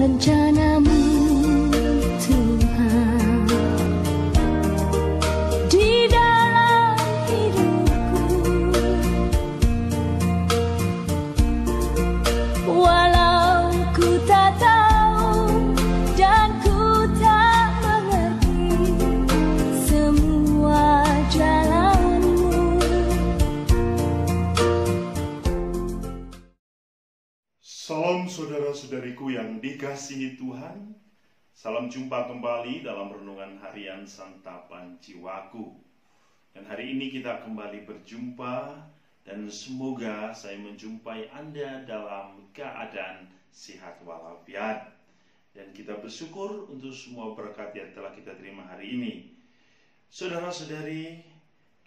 rencanamu Tuhan di dalam hidupku. Walau ku tak tahu dan ku tak mengerti semua jalanmu. Salam saudara-saudariku yang dikasihi Tuhan. Salam jumpa kembali dalam renungan harian Santapan Jiwaku. Dan hari ini kita kembali berjumpa, dan semoga saya menjumpai Anda dalam keadaan sehat walafiat. Dan kita bersyukur untuk semua berkat yang telah kita terima hari ini. Saudara-saudari,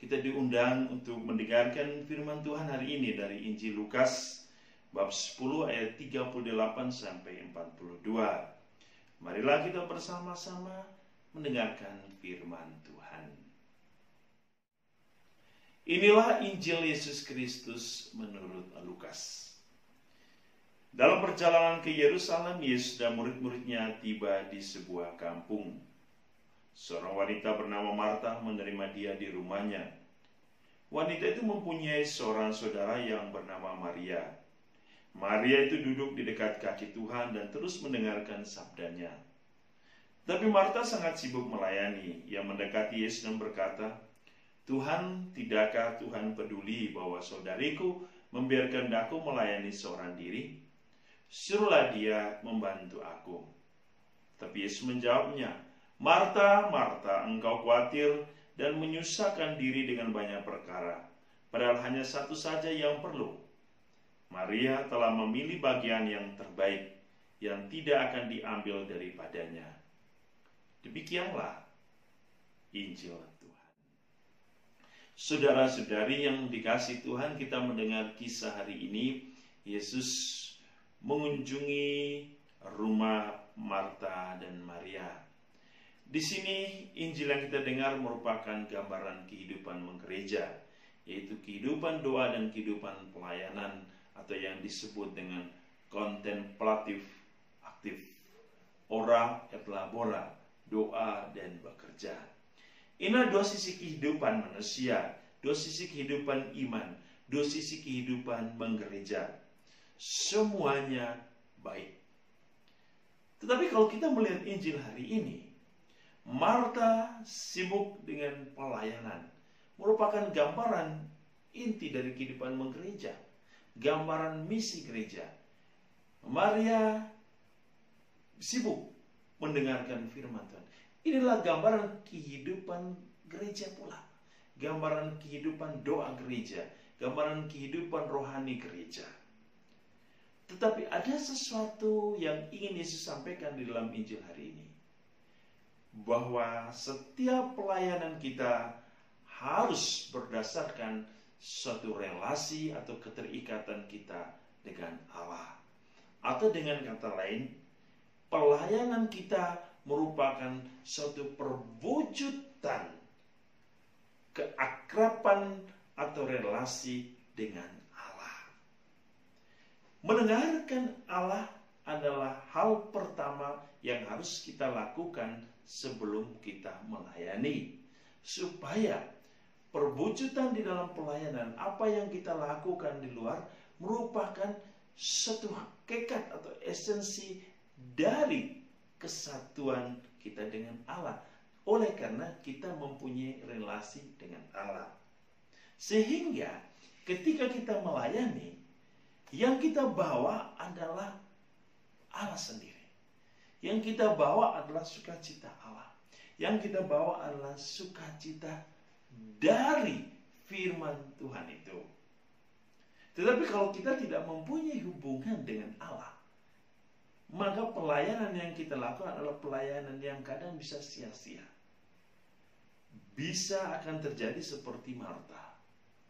kita diundang untuk mendengarkan firman Tuhan hari ini dari Injil Lukas bab 10 ayat 38 sampai 42. Marilah kita bersama-sama mendengarkan firman Tuhan. Inilah Injil Yesus Kristus menurut Lukas. Dalam perjalanan ke Yerusalem, Yesus dan murid-muridnya tiba di sebuah kampung. Seorang wanita bernama Marta menerima dia di rumahnya. Wanita itu mempunyai seorang saudara yang bernama Maria. Maria itu duduk di dekat kaki Tuhan dan terus mendengarkan sabdanya. Tapi Marta sangat sibuk melayani. Ia mendekati Yesus dan berkata, "Tuhan, tidakkah Tuhan peduli bahwa saudariku membiarkan aku melayani seorang diri? Suruhlah dia membantu aku." Tapi Yesus menjawabnya, "Marta, Marta, engkau khawatir dan menyusahkan diri dengan banyak perkara. Padahal hanya satu saja yang perlu. Maria telah memilih bagian yang terbaik, yang tidak akan diambil daripadanya." Demikianlah Injil Tuhan. Saudara-saudari yang dikasihi Tuhan, kita mendengar kisah hari ini. Yesus mengunjungi rumah Marta dan Maria. Di sini Injil yang kita dengar merupakan gambaran kehidupan menggereja, yaitu kehidupan doa dan kehidupan pelayanan, atau yang disebut dengan kontemplatif aktif, ora et labora, doa dan bekerja. Ini dua sisi kehidupan manusia, dua sisi kehidupan iman, dua sisi kehidupan menggereja. Semuanya baik. Tetapi kalau kita melihat Injil hari ini, Marta sibuk dengan pelayanan, merupakan gambaran inti dari kehidupan menggereja, gambaran misi gereja. Maria sibuk mendengarkan firman Tuhan. Inilah gambaran kehidupan gereja pula, gambaran kehidupan doa gereja, gambaran kehidupan rohani gereja. Tetapi ada sesuatu yang ingin Yesus sampaikan di dalam Injil hari ini, bahwa setiap pelayanan kita harus berdasarkan suatu relasi atau keterikatan kita dengan Allah. Atau dengan kata lain, pelayanan kita merupakan suatu perwujudan keakraban atau relasi dengan Allah. Mendengarkan Allah adalah hal pertama yang harus kita lakukan sebelum kita melayani, supaya perwujudan di dalam pelayanan, apa yang kita lakukan di luar, merupakan satu hakikat atau esensi dari kesatuan kita dengan Allah. Oleh karena kita mempunyai relasi dengan Allah. Sehingga ketika kita melayani, yang kita bawa adalah Allah sendiri. Yang kita bawa adalah sukacita Allah. Yang kita bawa adalah sukacita dari firman Tuhan itu. Tetapi kalau kita tidak mempunyai hubungan dengan Allah, maka pelayanan yang kita lakukan adalah pelayanan yang kadang bisa sia-sia. Bisa akan terjadi seperti Marta.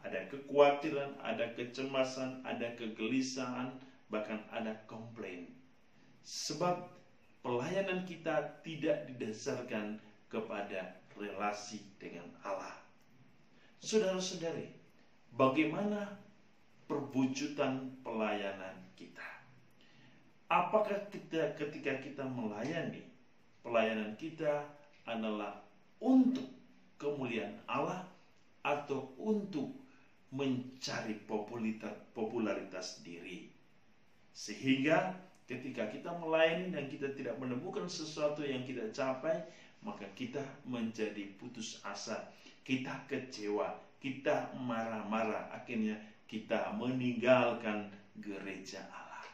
Ada kekhawatiran, ada kecemasan, ada kegelisahan, bahkan ada komplain. Sebab pelayanan kita tidak didasarkan kepada relasi dengan Allah. Saudara-saudari, bagaimana perwujudan pelayanan kita? apakah ketika kita melayani, pelayanan kita adalah untuk kemuliaan Allah atau untuk mencari popularitas diri. Sehingga ketika kita melayani dan kita tidak menemukan sesuatu yang kita capai, maka kita menjadi putus asa, kita kecewa, kita marah-marah, akhirnya kita meninggalkan gereja Allah.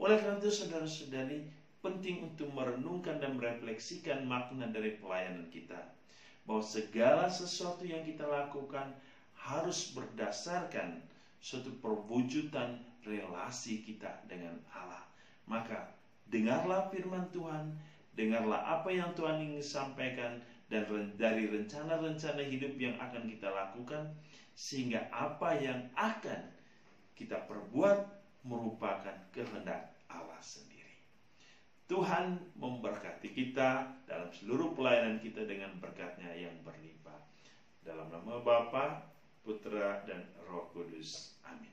Oleh karena itu saudara-saudari, penting untuk merenungkan dan merefleksikan makna dari pelayanan kita, bahwa segala sesuatu yang kita lakukan harus berdasarkan suatu perwujudan relasi kita dengan Allah. Maka dengarlah firman Tuhan, dengarlah apa yang Tuhan ingin sampaikan, dan dari rencana-rencana hidup yang akan kita lakukan, sehingga apa yang akan kita perbuat merupakan kehendak Allah sendiri. Tuhan memberkati kita dalam seluruh pelayanan kita dengan berkat-Nya yang berlimpah. Dalam nama Bapa, Putra, dan Roh Kudus. Amin.